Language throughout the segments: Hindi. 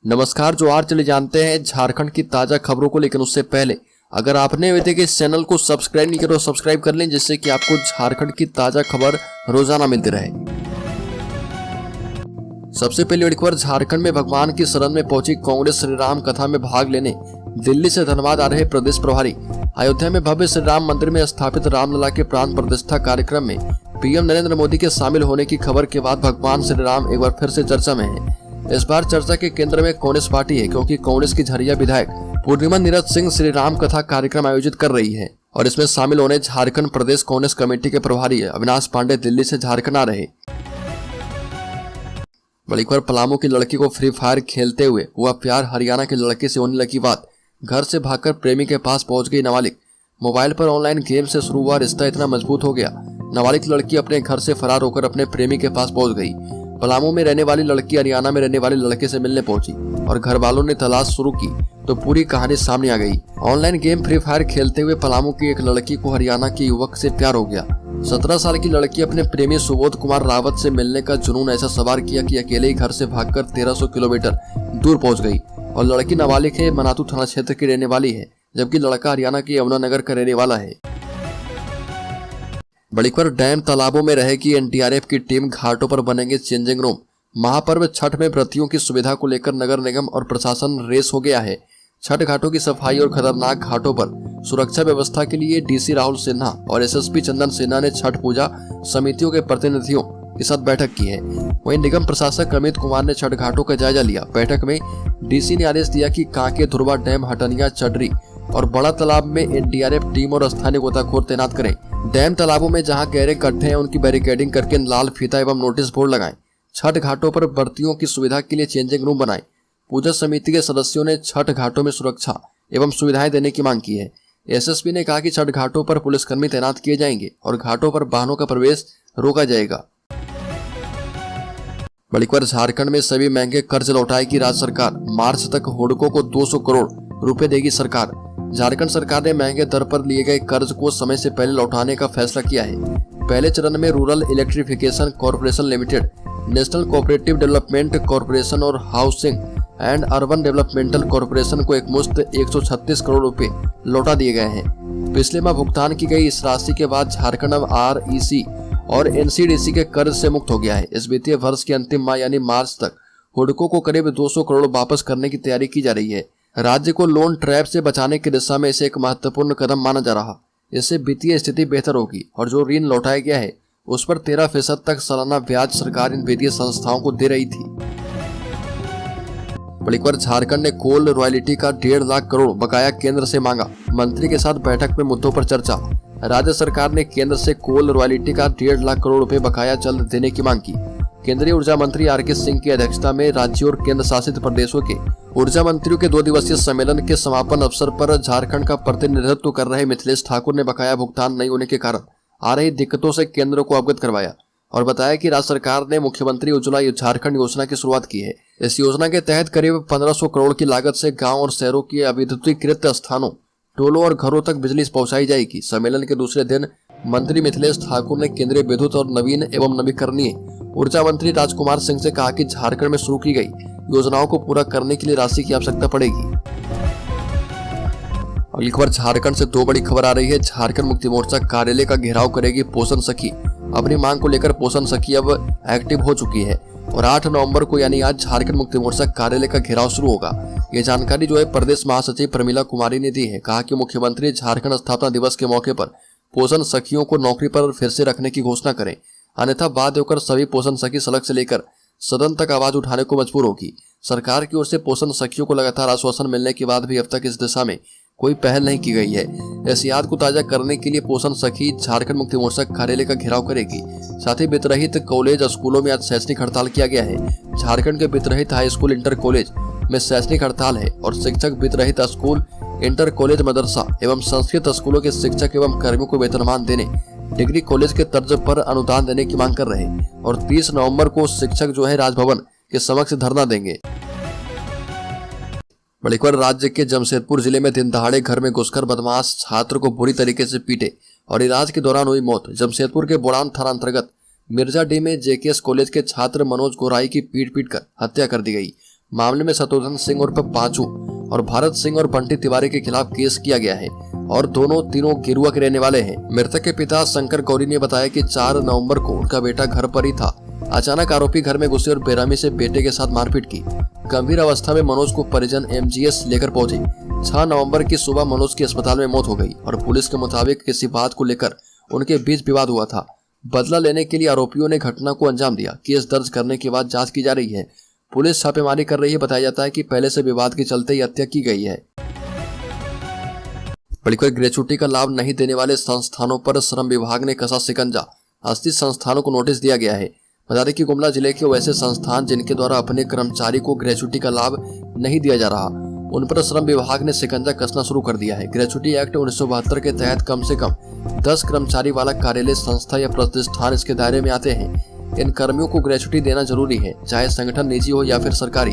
नमस्कार। जो आज चले जानते हैं झारखंड की ताजा खबरों को, लेकिन उससे पहले अगर आपने अभी तक इस चैनल को सब्सक्राइब नहीं किया तो सब्सक्राइब कर लें, जिससे कि आपको झारखंड की ताजा खबर रोजाना मिलती रहे। सबसे पहली बड़ी खबर, झारखंड में भगवान की शरण में पहुंची कांग्रेस श्री राम कथा में भाग लेने दिल्ली से धनबाद आ रहे प्रदेश प्रभारी। अयोध्या में भव्य श्री राम मंदिर में स्थापित रामलला के प्राण प्रतिष्ठा कार्यक्रम में पीएम नरेंद्र मोदी के शामिल होने की खबर के बाद भगवान श्री राम एक बार फिर से चर्चा में है। इस बार चर्चा के केंद्र में कांग्रेस पार्टी है, क्योंकि कांग्रेस की झरिया विधायक पूर्णिमा नीरज सिंह श्री राम कथा कार्यक्रम आयोजित कर रही है और इसमें शामिल होने झारखंड प्रदेश कांग्रेस कमेटी के प्रभारी अविनाश पांडे दिल्ली से झारखंड आ रहे। बड़ी खबर, पलामू की लड़की को फ्री फायर खेलते हुए हुआ प्यार, हरियाणा के लड़के से होने लगी बात। घर से भागकर प्रेमी के पास पहुंच गई नाबालिग। मोबाइल पर ऑनलाइन गेम से शुरू हुआ रिश्ता इतना मजबूत हो गया, नाबालिग लड़की अपने घर से फरार होकर अपने प्रेमी के पास पहुंच गई। पलामू में रहने वाली लड़की हरियाणा में रहने वाले लड़के से मिलने पहुंची और घर वालों ने तलाश शुरू की तो पूरी कहानी सामने आ गई। ऑनलाइन गेम फ्री फायर खेलते हुए पलामू की एक लड़की को हरियाणा के युवक से प्यार हो गया। 17 साल की लड़की अपने प्रेमी सुबोध कुमार रावत से मिलने का जुनून ऐसा सवार किया कि अकेले ही घर से भागकर 1300 किलोमीटर दूर पहुंच गई। और लड़की नाबालिग है, मनातू थाना क्षेत्र की रहने वाली है, जबकि लड़का हरियाणा के यमुनानगर का रहने वाला है। बड़ी खबर, डैम तालाबों में रहेगी एनडीआरएफ की टीम, घाटों पर बनेंगे चेंजिंग रूम। महापर्व छठ में व्रतियों की सुविधा को लेकर नगर निगम और प्रशासन रेस हो गया है। छठ घाटों की सफाई और खतरनाक घाटों पर सुरक्षा व्यवस्था के लिए डीसी राहुल सिन्हा और एसएसपी चंदन सिन्हा ने छठ पूजा समितियों के प्रतिनिधियों के साथ बैठक की है। वहीं निगम प्रशासक अमित कुमार ने छठ घाटों का जायजा लिया। बैठक में डीसी ने आदेश दिया कि कांके, ध्रुवा डैम, हटनिया, चडरी और बड़ा तालाब में एनडीआरएफ टीम और स्थानीय गोताखोर तैनात करें। डैम तालाबों में जहां गहरे गड्ढे हैं उनकी बैरिकेडिंग करके लाल फीता एवं नोटिस बोर्ड लगाएं। छठ घाटों पर व्रतियों की सुविधा के लिए चेंजिंग रूम बनाएं। पूजा समिति के सदस्यों ने छठ घाटों में सुरक्षा एवं सुविधाएं देने की मांग की है। एसएसपी ने कहा कि छठ घाटों पर पुलिसकर्मी तैनात किए जाएंगे और घाटों पर वाहनों का प्रवेश रोका जाएगा। बड़ी खबर, झारखंड में सभी महंगे कर्ज लौटाएगी राज्य सरकार। मार्च तक हुडको को 200 करोड़ रुपए देगी सरकार। झारखंड सरकार ने महंगे दर पर लिए गए कर्ज को समय से पहले लौटाने का फैसला किया है। पहले चरण में rural electrification corporation limited, national cooperative development corporation और housing and urban developmental corporation को एकमुश्त 136 करोड़ रुपए लौटा दिए गए हैं। पिछले माह भुगतान की गई इस राशि के बाद झारखंड अब आरईसी और एनसीडीसी के कर्ज से मुक्त हो गया है। इस वित्तीय वर्ष के अंतिम माह यानी मार्च तक हुडको को करीब 200 करोड़ वापस करने की तैयारी की जा रही है। राज्य को लोन ट्रैप से बचाने की दिशा में इसे एक महत्वपूर्ण कदम माना जा रहा। इससे वित्तीय स्थिति बेहतर होगी और जो ऋण लौटाया गया है उस पर 13% तक सालाना ब्याज सरकार इन वित्तीय संस्थाओं को दे रही थी। बड़ी खबर, झारखंड ने कोल रॉयल्टी का 1.5 लाख करोड़ बकाया केंद्र से मांगा। मंत्री के साथ बैठक में मुद्दों पर चर्चा। राज्य सरकार ने केंद्र से कोल रॉयल्टी का 1.5 लाख करोड़ रुपए बकाया जल्द देने की मांग की। केंद्रीय ऊर्जा मंत्री आरके सिंह की अध्यक्षता में राज्यों और केंद्र शासित प्रदेशों के ऊर्जा मंत्रियों के 2 दिवसीय सम्मेलन के समापन अवसर पर झारखंड का प्रतिनिधित्व कर रहे मिथिलेश ठाकुर ने बकाया भुगतान नहीं होने के कारण आ रही दिक्कतों से केंद्र को अवगत करवाया और बताया कि राज्य सरकार ने मुख्यमंत्री उज्ज्वला झारखंड योजना की शुरुआत की है। इस योजना के तहत करीब 1500 करोड़ की लागत से गाँव और शहरों के अविद्युतीकृत स्थानों, टोलों और घरों तक बिजली पहुंचाई जाएगी। सम्मेलन के दूसरे दिन मंत्री मिथिलेश ठाकुर ने केंद्रीय विद्युत और नवीन एवं नवीकरणीय ऊर्जा मंत्री राजकुमार सिंह से कहा कि झारखंड में शुरू की गई योजनाओं को पूरा करने के लिए राशि की आवश्यकता पड़ेगी। अगली खबर, झारखंड से 2 बड़ी खबर आ रही है। झारखंड मुक्ति मोर्चा कार्यालय का घेराव करेगी पोषण सखी। अपनी मांग को लेकर पोषण सखी अब एक्टिव हो चुकी है और 8 नवंबर को यानी आज झारखंड मुक्ति मोर्चा कार्यालय का घेराव शुरू होगा। ये जानकारी जो है प्रदेश महासचिव प्रमिला कुमारी ने दी है। कहा कि मुख्यमंत्री झारखंड स्थापना दिवस के मौके पर पोषण सखियों को नौकरी पर फिर से रखने की घोषणा करें, अन्यथा बाध्य होकर सभी पोषण सखी सड़क से लेकर सदन तक आवाज उठाने को मजबूर होगी। सरकार की ओर से पोषण सखियों को लगातार आश्वासन मिलने के बाद भी अब तक इस दिशा में कोई पहल नहीं की गई है। इस याद को ताजा करने के लिए पोषण सखी झारखंड मुक्ति मोर्चा कार्यालय का घेराव करेगी। साथ ही वित्तरहित कॉलेज स्कूलों में आज शैक्षणिक हड़ताल किया गया है। झारखंड के वित्तरहित हाई स्कूल, इंटर कॉलेज में शैक्षणिक हड़ताल है और शिक्षक वित्तरहित स्कूल, इंटर कॉलेज, मदरसा एवं संस्कृत स्कूलों के शिक्षक एवं कर्मियों को वेतनमान देने, डिग्री कॉलेज के तर्ज पर अनुदान देने की मांग कर रहे हैं और 30 नवंबर को शिक्षक जो है राजभवन के समक्ष धरना देंगे। बड़ी खबर, राज्य के जमशेदपुर जिले में दिन दहाड़े घर में घुसकर बदमाश छात्र को बुरी तरीके से पीटे और इलाज के दौरान हुई मौत। जमशेदपुर के बोड़ान थाना अंतर्गत मिर्जा डी में जेकेएस कॉलेज के छात्र मनोज गोराई की पीट कर हत्या कर दी गई। मामले में शत्रुघ्न सिंह उर्फ पांचू और भारत सिंह और बंटी तिवारी के खिलाफ केस किया गया है और दोनों तीनों गिरुआ के रहने वाले हैं। मृतक के पिता शंकर गौरी ने बताया कि 4 नवंबर को उनका बेटा घर पर ही था। अचानक आरोपी घर में घुसे और बेरहमी से बेटे के साथ मारपीट की। गंभीर अवस्था में मनोज को परिजन एमजीएस लेकर पहुंचे। 6 नवंबर की सुबह मनोज की अस्पताल में मौत हो गई और पुलिस के मुताबिक किसी बात को लेकर उनके बीच विवाद हुआ था। बदला लेने के लिए आरोपियों ने घटना को अंजाम दिया। केस दर्ज करने के बाद जांच की जा रही है। पुलिस छापेमारी कर रही है। बताया जाता है कि पहले से विवाद के चलते ही हत्या की गई है। बड़ीकर ग्रेचुटी का लाभ नहीं देने वाले संस्थानों पर श्रम विभाग ने कसा शिकंजा। 80 संस्थानों को नोटिस दिया गया है। बता दें कि गुमला जिले के वैसे संस्थान जिनके द्वारा अपने कर्मचारी को ग्रेचुटी का लाभ नहीं दिया जा रहा, उन पर श्रम विभाग ने शिकंजा कसना शुरू कर दिया है। ग्रेचुटी एक्ट 1972 के तहत कम से कम 10 कर्मचारी वाला कार्यालय, संस्था या प्रतिष्ठान इसके दायरे में आते हैं। इन कर्मियों को ग्रेचुटी देना जरूरी है, चाहे संगठन निजी हो या फिर सरकारी।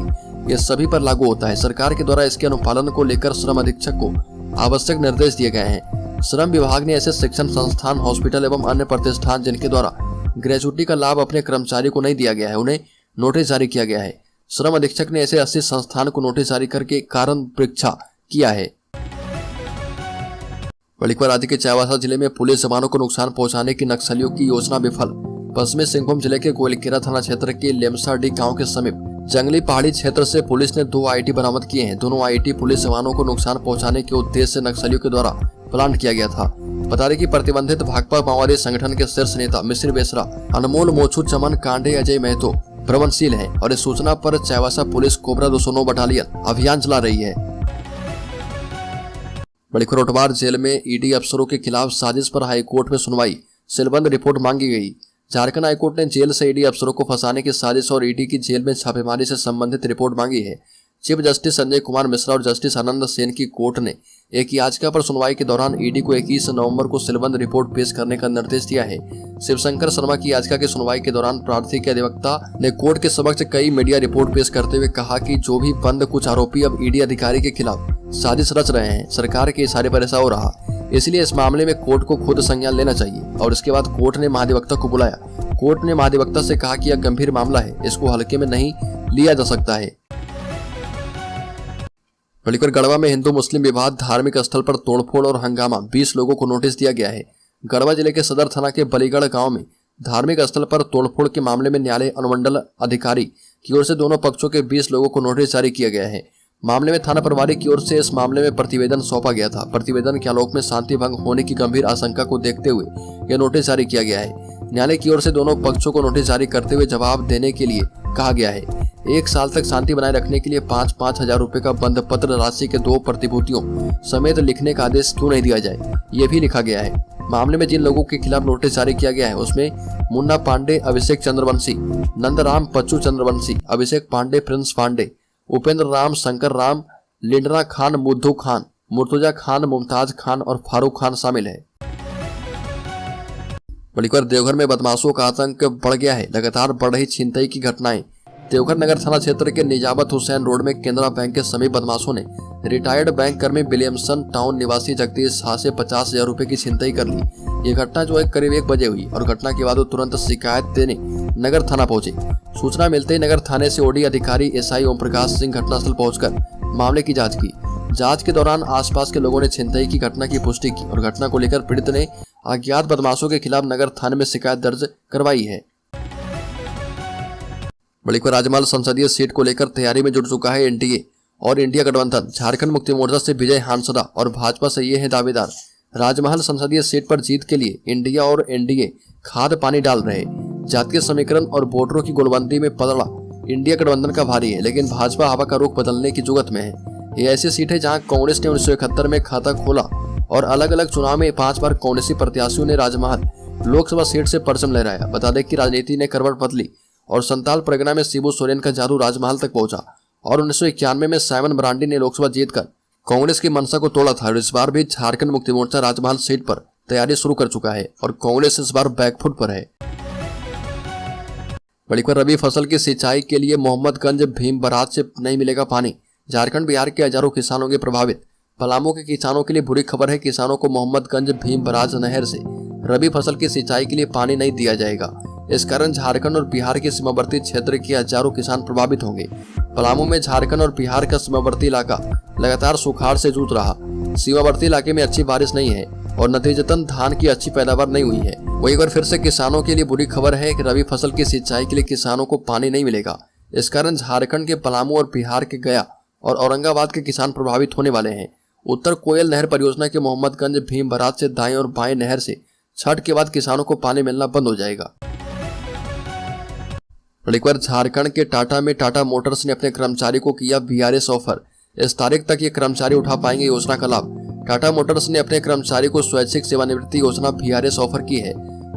ये सभी पर लागू होता है। सरकार के द्वारा इसके अनुपालन को लेकर श्रम अधीक्षक को आवश्यक निर्देश दिए गए हैं। श्रम विभाग ने ऐसे शिक्षण संस्थान, हॉस्पिटल एवं अन्य प्रतिष्ठान जिनके द्वारा ग्रेचुटी का लाभ अपने कर्मचारी को नहीं दिया गया है, उन्हें नोटिस जारी किया गया है। श्रम अधीक्षक ने ऐसे 80 संस्थान को नोटिस जारी करके कारण परीक्षा किया है। बड़ीकर राज्य के चाईबासा जिले में पुलिस जवानों को नुकसान पहुंचाने की नक्सलियों की योजना विफल। पश्चिमी सिंहभूम जिले के कोयलकेरा थाना क्षेत्र के लेमसाडी गांव के समीप जंगली पहाड़ी क्षेत्र से पुलिस ने 2 आईईडी बरामद किए हैं। दोनों आईईडी पुलिस जवानों को नुकसान पहुंचाने के उद्देश्य से नक्सलियों के द्वारा प्लान किया गया था। बता दें कि प्रतिबंधित भाकपा माओवादी संगठन के शीर्ष नेता मिश्र बेसरा, अनमोल मोचू, चमन कांडे, अजय महतो भ्रमणशील है और इस सूचना पर चाईबासा पुलिस कोबरा 209 बटालियन अभियान चला रही है। बड़ीकर रोटवार जेल में ईडी अफसरों के खिलाफ साजिश पर हाईकोर्ट में सुनवाई। सीलबंद रिपोर्ट मांगी गई। झारखंड हाईकोर्ट ने जेल से ईडी अफसरों को फंसाने की साजिश और ईडी की जेल में छापेमारी से संबंधित रिपोर्ट मांगी है। चीफ जस्टिस संजय कुमार मिश्रा और जस्टिस आनंद सेन की कोर्ट ने एक याचिका पर सुनवाई के दौरान ईडी को 21 नवंबर को सीलबंद रिपोर्ट पेश करने का निर्देश दिया है। शिवशंकर शर्मा की याचिका की सुनवाई के दौरान प्रार्थी के अधिवक्ता ने कोर्ट के समक्ष कई मीडिया रिपोर्ट पेश करते हुए कहा कि जो भी बंद कुछ आरोपी अब ईडी अधिकारी के खिलाफ साजिश रच रहे हैं, सरकार के इशारे पर ऐसा हो रहा, इसलिए इस मामले में कोर्ट को खुद संज्ञान लेना चाहिए। और इसके बाद कोर्ट ने महाधिवक्ता को बुलाया। कोर्ट ने महाधिवक्ता से कहा कि यह गंभीर मामला है, इसको हल्के में नहीं लिया जा सकता है। बड़ीकर गढ़वा में हिंदू मुस्लिम विवाद, धार्मिक स्थल पर तोड़फोड़ और हंगामा, 20 लोगों को नोटिस दिया गया है। गढ़वा जिले के सदर थाना के बलीगढ़ गांव में धार्मिक स्थल पर तोड़फोड़ के मामले में न्यायालय अनुमंडल अधिकारी की ओर से दोनों पक्षों के 20 लोगों को नोटिस जारी किया गया है। मामले में थाना प्रभारी की ओर से इस मामले में प्रतिवेदन सौंपा गया था। प्रतिवेदन के आलोक में शांति भंग होने की गंभीर आशंका को देखते हुए यह नोटिस जारी किया गया है। न्यायालय की ओर से दोनों पक्षों को नोटिस जारी करते हुए जवाब देने के लिए कहा गया है। 1 साल तक शांति बनाए रखने के लिए 5-5 हजार रुपए का बंद पत्र राशि के 2 प्रतिभूतियों समेत लिखने का आदेश क्यों नहीं दिया जाए, ये भी लिखा गया है। मामले में जिन लोगों के खिलाफ नोटिस जारी किया गया है उसमें मुन्ना पांडे, अभिषेक चंद्रवंशी, नंदराम पच्चू चंद्रवंशी, अभिषेक पांडे, प्रिंस पांडे, उपेंद्र राम, शंकर राम, लिंडरा खान, मुद्दू खान, मुर्तुजा खान, मुमताज खान और फारूक खान शामिल है। बड़ीकर देवघर में बदमाशों का आतंक बढ़ गया है। लगातार बढ़ रही छिनतई की घटनाएं। देवघर नगर थाना क्षेत्र के निजामत हुसैन रोड में केनरा बैंक के समीप बदमाशों ने रिटायर्ड बैंक कर्मी विलियमसन टाउन निवासी जगदीश झा से 50,000 रुपए की छिनतई कर ली। ये घटना जो है करीब 1 बजे हुई और घटना के बाद वो तुरंत शिकायत देने नगर थाना पहुंचे। सूचना मिलते ही नगर थाने से ओडी अधिकारी एसआई ओम प्रकाश सिंह घटनास्थल पहुंचकर मामले की जांच की। जांच के दौरान आसपास के लोगों ने छिनतई की घटना की पुष्टि की और घटना को लेकर पीड़ित ने अज्ञात बदमाशों के खिलाफ नगर थाने में शिकायत दर्ज करवाई है। बड़ीकर राजमहल संसदीय सीट को लेकर तैयारी में जुट चुका है एनडीए और इंडिया गठबंधन। झारखंड मुक्ति मोर्चा से विजय हांसदा और भाजपा से ये है दावेदार। राजमहल संसदीय सीट पर जीत के लिए इंडिया और एनडीए खाद पानी डाल रहे। जातीय समीकरण और वोटरों की गोलबंदी में पलड़ा इंडिया गठबंधन का भारी है, लेकिन भाजपा हवा का रुख बदलने की जुगत में है। ये ऐसी सीट है जहां कांग्रेस ने 1971 में खाता खोला और अलग अलग चुनाव में 5 बार कांग्रेसी प्रत्याशियों ने राजमहल लोकसभा सीट से परचम लहराया। बता दें कि राजनीति ने करवट बदली और संताल परगना में शिबू सोरेन का जादू राजमहल तक पहुंचा और 1991 में साइमन ब्रांडी ने लोकसभा जीतकर कांग्रेस की मंशा को तोड़ा था। इस बार भी झारखंड मुक्ति मोर्चा राजमहल सीट पर तैयारी शुरू कर चुका है और कांग्रेस इस बार बैकफुट पर है। बड़ीकर रबी फसल की सिंचाई के लिए मोहम्मदगंज भीम बराज से नहीं मिलेगा पानी। झारखंड बिहार के हजारों किसान होंगे प्रभावित। पलामू के किसानों के लिए बुरी खबर है। किसानों को मोहम्मदगंज भीम बराज नहर से रबी फसल की सिंचाई के लिए पानी नहीं दिया जाएगा। इस कारण झारखंड और बिहार के सीमावर्ती क्षेत्र के हजारों किसान प्रभावित होंगे। पलामू में झारखंड और बिहार का सीमावर्ती इलाका लगातार सुखाड़ से जूझ रहा। सीमावर्ती इलाके में अच्छी बारिश नहीं है और नतीजतन धान की अच्छी पैदावार नहीं हुई है। वहीं एक बार फिर से किसानों के लिए बुरी खबर है कि रबी फसल की सिंचाई के लिए किसानों को पानी नहीं मिलेगा। इस कारण झारखंड के पलामू और बिहार के गया और औरंगाबाद के किसान प्रभावित होने वाले हैं। उत्तर कोयल नहर परियोजना के मोहम्मदगंज भीमबरात से दाएं और बाएं नहर से छठ के बाद किसानों को पानी मिलना बंद हो जाएगा। एक बार झारखंड के टाटा में टाटा मोटर्स ने अपने कर्मचारी को किया VRS ऑफर। इस तारीख तक ये कर्मचारी उठा पाएंगे योजना का लाभ। टाटा मोटर्स ने अपने कर्मचारी को स्वैच्छिक सेवानिवृत्ति योजना VRS ऑफर की है।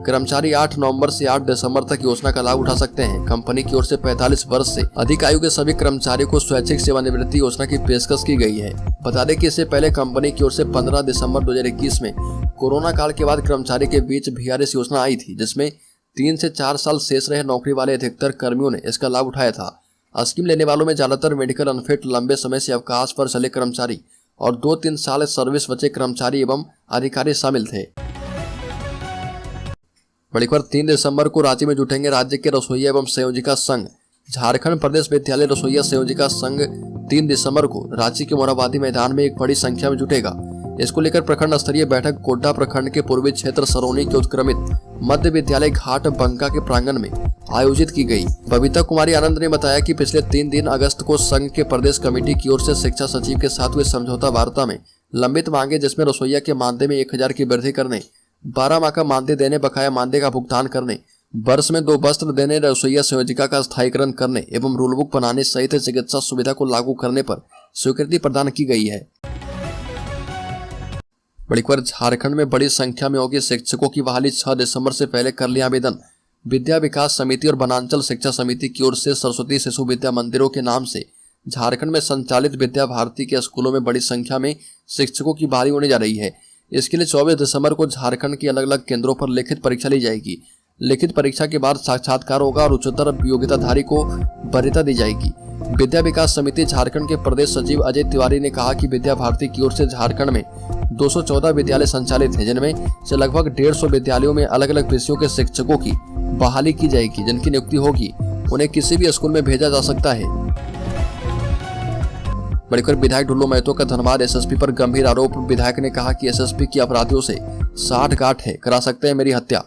कर्मचारी 8 नवंबर से 8 दिसंबर तक योजना का लाभ उठा सकते हैं। कंपनी की ओर से 45 वर्ष से अधिक आयु के सभी कर्मचारियों को स्वैच्छिक सेवानिवृत्ति योजना की पेशकश की गई है। बता दें कि इससे पहले कंपनी की ओर से 15 दिसंबर 2021 में कोरोना काल के बाद कर्मचारी के बीच VRS योजना आई थी, जिसमें 3 से 4 साल शेष रहे नौकरी वाले अधिकतर कर्मियों ने इसका लाभ उठाया था। स्कीम लेने वालों में ज्यादातर मेडिकल अनफिट, लंबे समय से अवकाश पर चले कर्मचारी और 2-3 साल सर्विस बचे कर्मचारी एवं अधिकारी शामिल थे। बड़ी खबर 3 दिसंबर को रांची में जुटेंगे राज्य के रसोइया एवं संयोजिका संघ। झारखंड प्रदेश विद्यालय रसोइया संयोजिका संघ 3 दिसंबर को रांची के मोराबादी मैदान में एक बड़ी संख्या में जुटेगा। इसको लेकर प्रखंड स्तरीय बैठक गोड्डा प्रखंड के पूर्वी क्षेत्र सरोनी के उत्क्रमित मध्य विद्यालय घाट बंका के प्रांगण में आयोजित की गई। बबीता कुमारी आनंद ने बताया कि पिछले 3 दिन अगस्त को संघ के प्रदेश कमेटी की ओर से शिक्षा सचिव के साथ हुए समझौता वार्ता में लंबित मांगे, जिसमें रसोइया के मानदेय में 1000 की वृद्धि करने, 12 माह का मानदेय देने, बकाया मानदेय का भुगतान करने, वर्ष में 2 वस्त्र देने, रसोइया संयोजिका का स्थायीकरण करने एवं रूलबुक बनाने सहित चिकित्सा सुविधा को लागू करने पर स्वीकृति प्रदान की गई है। बड़ी खबर झारखंड में बड़ी संख्या में होगी शिक्षकों की बहाली। 6 दिसंबर से पहले कर लिया आवेदन। विद्या विकास समिति और वनांचल शिक्षा समिति की ओर से सरस्वती शिशु विद्या मंदिरों के नाम से झारखंड में संचालित विद्या भारती के स्कूलों में बड़ी संख्या में शिक्षकों की बहाली होने जा रही है। इसके लिए 24 दिसंबर को झारखंड के अलग अलग केंद्रों पर लिखित परीक्षा ली जाएगी। लिखित परीक्षा के बाद साक्षात्कार होगा और उच्चतर योग्यताधारी को वरीयता दी जाएगी। विद्या विकास समिति झारखंड के प्रदेश सचिव अजय तिवारी ने कहा कि विद्या भारती की ओर से झारखंड में 214 विद्यालय संचालित हैं, जिनमें से लगभग 150 विद्यालयों में अलग अलग विषयों के शिक्षकों की बहाली की जाएगी। जिनकी नियुक्ति होगी उन्हें किसी भी स्कूल में भेजा जा सकता है। बढ़कर विधायक ढुल्लू महतो का धनबाद एसएसपी पर गंभीर आरोप। विधायक ने कहा कि एसएसपी की अपराधियों से 60 गांठ है, करा सकते हैं मेरी हत्या।